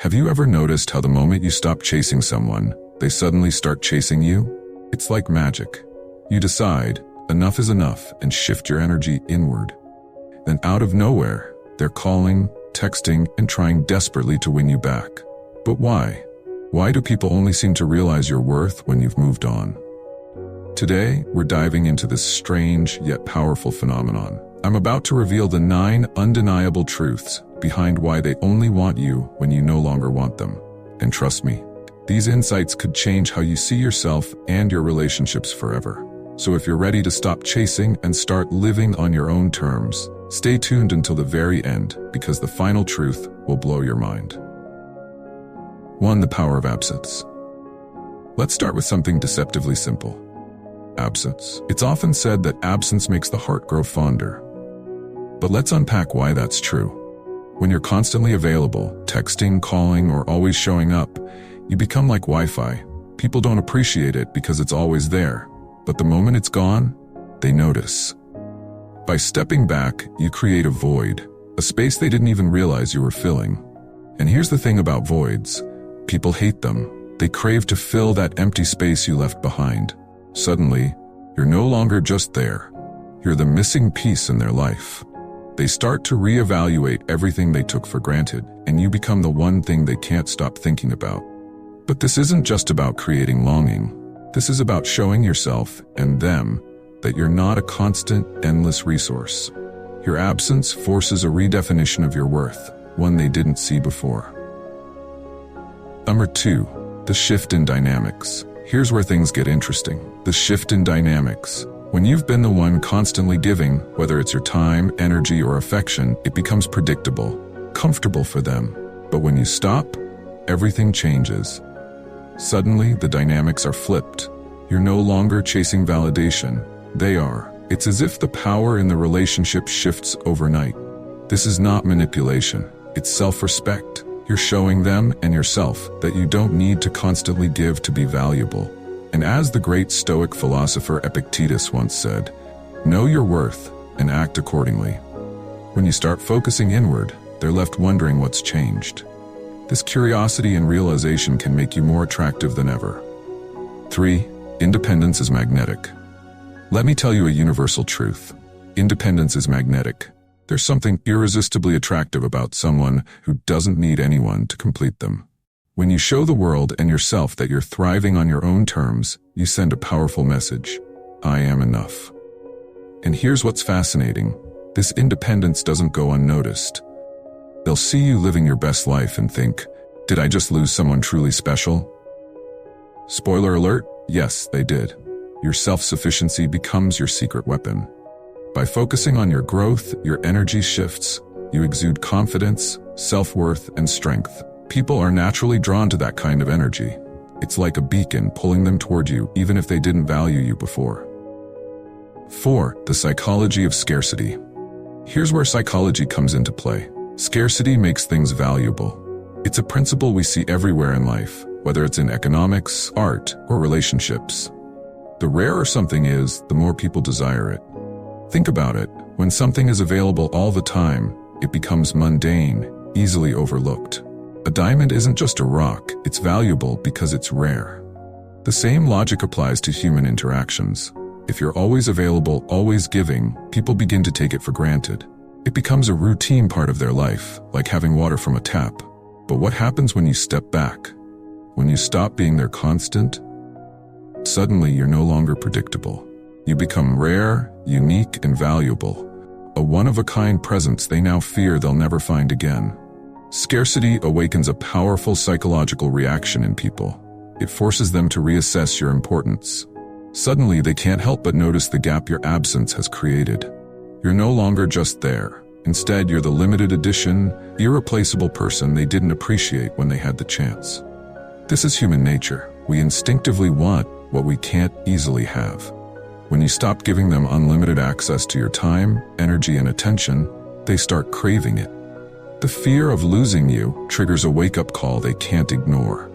Have you ever noticed how the moment you stop chasing someone, they suddenly start chasing you? It's like magic. You decide, enough is enough, and shift your energy inward. Then out of nowhere, they're calling, texting, and trying desperately to win you back. But why? Why do people only seem to realize your worth when you've moved on? Today, we're diving into this strange yet powerful phenomenon. I'm about to reveal the 9 undeniable truths behind why they only want you when you no longer want them. And trust me, these insights could change how you see yourself and your relationships forever. So if you're ready to stop chasing and start living on your own terms, stay tuned until the very end, because the final truth will blow your mind. 1. The power of absence. Let's start with something deceptively simple. Absence. It's often said that absence makes the heart grow fonder. But let's unpack why that's true. When you're constantly available, texting, calling, or always showing up, you become like Wi-Fi. People don't appreciate it because it's always there, but the moment it's gone, they notice. By stepping back, you create a void, a space they didn't even realize you were filling. And here's the thing about voids. People hate them. They crave to fill that empty space you left behind. Suddenly, you're no longer just there. You're the missing piece in their life. They start to reevaluate everything they took for granted, and you become the one thing they can't stop thinking about. But this isn't just about creating longing. This is about showing yourself and them that you're not a constant, endless resource. Your absence forces a redefinition of your worth, one they didn't see before. Number 2, the shift in dynamics. Here's where things get interesting. The shift in dynamics. When you've been the one constantly giving, whether it's your time, energy, or affection, it becomes predictable, comfortable for them. But when you stop, everything changes. Suddenly, the dynamics are flipped. You're no longer chasing validation. They are. It's as if the power in the relationship shifts overnight. This is not manipulation. It's self-respect. You're showing them and yourself that you don't need to constantly give to be valuable. And as the great Stoic philosopher Epictetus once said, know your worth and act accordingly. When you start focusing inward, they're left wondering what's changed. This curiosity and realization can make you more attractive than ever. 3. Independence is magnetic. Let me tell you a universal truth. Independence is magnetic. There's something irresistibly attractive about someone who doesn't need anyone to complete them. When you show the world and yourself that you're thriving on your own terms, you send a powerful message. I am enough. And here's what's fascinating. This independence doesn't go unnoticed. They'll see you living your best life and think, did I just lose someone truly special? Spoiler alert, yes, they did. Your self-sufficiency becomes your secret weapon. By focusing on your growth, your energy shifts. You exude confidence, self-worth, and strength. People are naturally drawn to that kind of energy. It's like a beacon pulling them toward you, even if they didn't value you before. 4. The psychology of scarcity. Here's where psychology comes into play. Scarcity makes things valuable. It's a principle we see everywhere in life, whether it's in economics, art, or relationships. The rarer something is, the more people desire it. Think about it. When something is available all the time, it becomes mundane, easily overlooked. A diamond isn't just a rock, it's valuable because it's rare. The same logic applies to human interactions. If you're always available, always giving, people begin to take it for granted. It becomes a routine part of their life, like having water from a tap. But what happens when you step back? When you stop being their constant? Suddenly you're no longer predictable. You become rare, unique, and valuable. A one-of-a-kind presence they now fear they'll never find again. Scarcity awakens a powerful psychological reaction in people. It forces them to reassess your importance. Suddenly, they can't help but notice the gap your absence has created. You're no longer just there. Instead, you're the limited edition, irreplaceable person they didn't appreciate when they had the chance. This is human nature. We instinctively want what we can't easily have. When you stop giving them unlimited access to your time, energy, and attention, they start craving it. The fear of losing you triggers a wake-up call they can't ignore.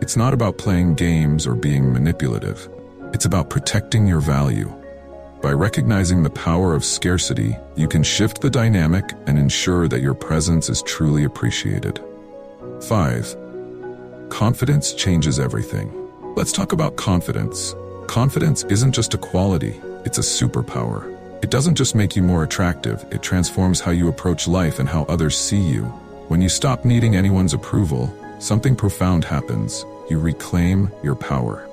It's not about playing games or being manipulative. It's about protecting your value. By recognizing the power of scarcity, you can shift the dynamic and ensure that your presence is truly appreciated. 5. Confidence changes everything. Let's talk about confidence. Confidence isn't just a quality, it's a superpower. It doesn't just make you more attractive, it transforms how you approach life and how others see you. When you stop needing anyone's approval, something profound happens. You reclaim your power.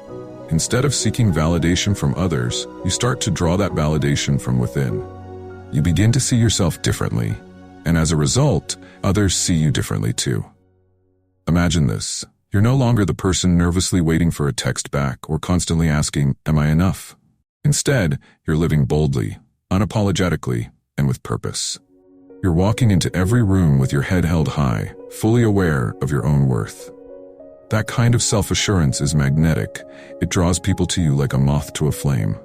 Instead of seeking validation from others, you start to draw that validation from within. You begin to see yourself differently, and as a result, others see you differently too. Imagine this. You're no longer the person nervously waiting for a text back or constantly asking, "Am I enough?" Instead, you're living boldly, unapologetically, and with purpose. You're walking into every room with your head held high, fully aware of your own worth. That kind of self-assurance is magnetic. It draws people to you like a moth to a flame.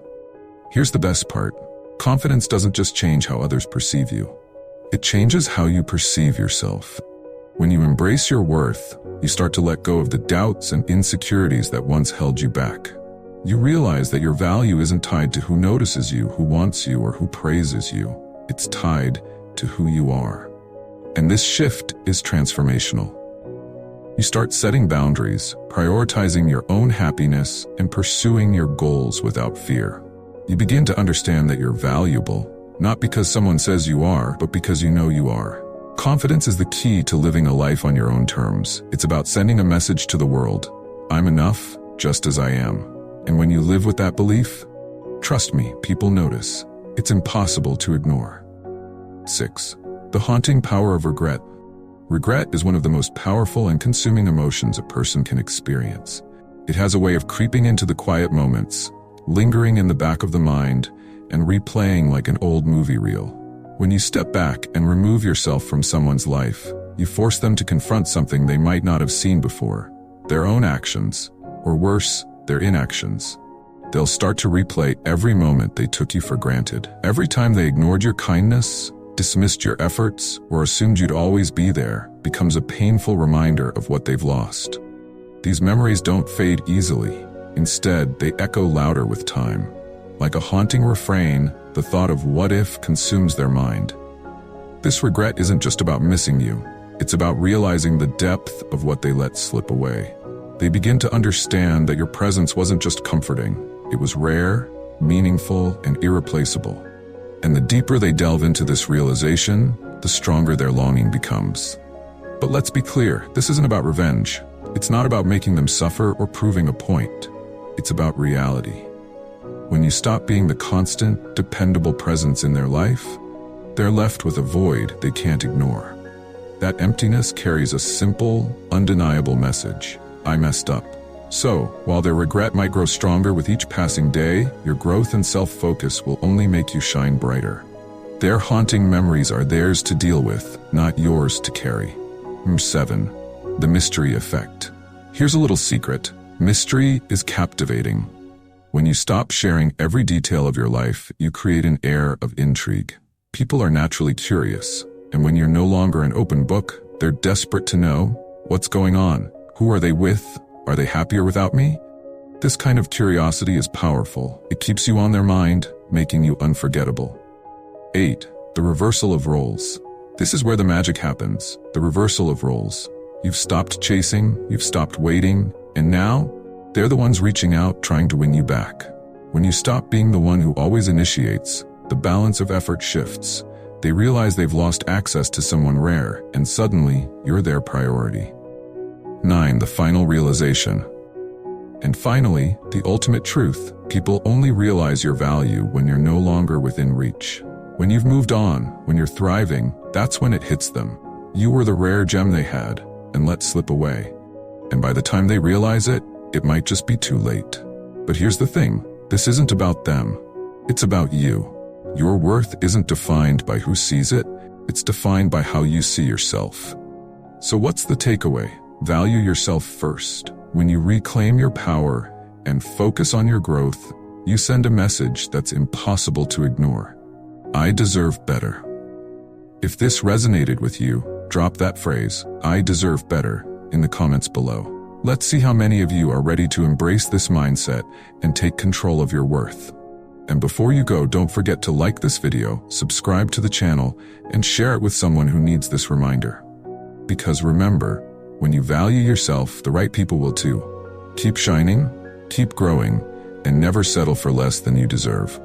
Here's the best part. Confidence doesn't just change how others perceive you. It changes how you perceive yourself. When you embrace your worth, you start to let go of the doubts and insecurities that once held you back. You realize that your value isn't tied to who notices you, who wants you, or who praises you. It's tied to who you are. And this shift is transformational. You start setting boundaries, prioritizing your own happiness, and pursuing your goals without fear. You begin to understand that you're valuable, not because someone says you are, but because you know you are. Confidence is the key to living a life on your own terms. It's about sending a message to the world. I'm enough, just as I am. And when you live with that belief, trust me, people notice. It's impossible to ignore. 6. The haunting power of regret. Regret is one of the most powerful and consuming emotions a person can experience. It has a way of creeping into the quiet moments, lingering in the back of the mind, and replaying like an old movie reel. When you step back and remove yourself from someone's life, you force them to confront something they might not have seen before, their own actions, or worse, their inactions. They'll start to replay every moment they took you for granted. Every time they ignored your kindness, dismissed your efforts, or assumed you'd always be there, becomes a painful reminder of what they've lost. These memories don't fade easily. Instead, they echo louder with time. Like a haunting refrain, the thought of what if consumes their mind. This regret isn't just about missing you. It's about realizing the depth of what they let slip away. They begin to understand that your presence wasn't just comforting. It was rare, meaningful, and irreplaceable. And the deeper they delve into this realization, the stronger their longing becomes. But let's be clear, this isn't about revenge. It's not about making them suffer or proving a point. It's about reality. When you stop being the constant, dependable presence in their life, they're left with a void they can't ignore. That emptiness carries a simple, undeniable message. I messed up. So, while their regret might grow stronger with each passing day, your growth and self-focus will only make you shine brighter. Their haunting memories are theirs to deal with, not yours to carry. 7. The mystery effect. Here's a little secret. Mystery is captivating. When you stop sharing every detail of your life, you create an air of intrigue. People are naturally curious, and when you're no longer an open book, they're desperate to know what's going on. Who are they with? Are they happier without me? This kind of curiosity is powerful. It keeps you on their mind, making you unforgettable. 8. The reversal of roles. This is where the magic happens. The reversal of roles. You've stopped chasing, you've stopped waiting, and now, they're the ones reaching out, trying to win you back. When you stop being the one who always initiates, the balance of effort shifts. They realize they've lost access to someone rare, and suddenly, you're their priority. 9. The final realization. And finally, the ultimate truth. People only realize your value when you're no longer within reach. When you've moved on, when you're thriving, that's when it hits them. You were the rare gem they had, and let slip away. And by the time they realize it, it might just be too late. But here's the thing, this isn't about them. It's about you. Your worth isn't defined by who sees it, it's defined by how you see yourself. So what's the takeaway? Value yourself first. When you reclaim your power and focus on your growth, you send a message that's impossible to ignore. I deserve better. If this resonated with you, drop that phrase, I deserve better, in the comments below. Let's see how many of you are ready to embrace this mindset and take control of your worth. And before you go, don't forget to like this video, subscribe to the channel, and share it with someone who needs this reminder. Because remember, When you value yourself, the right people will too. Keep shining, keep growing, and never settle for less than you deserve.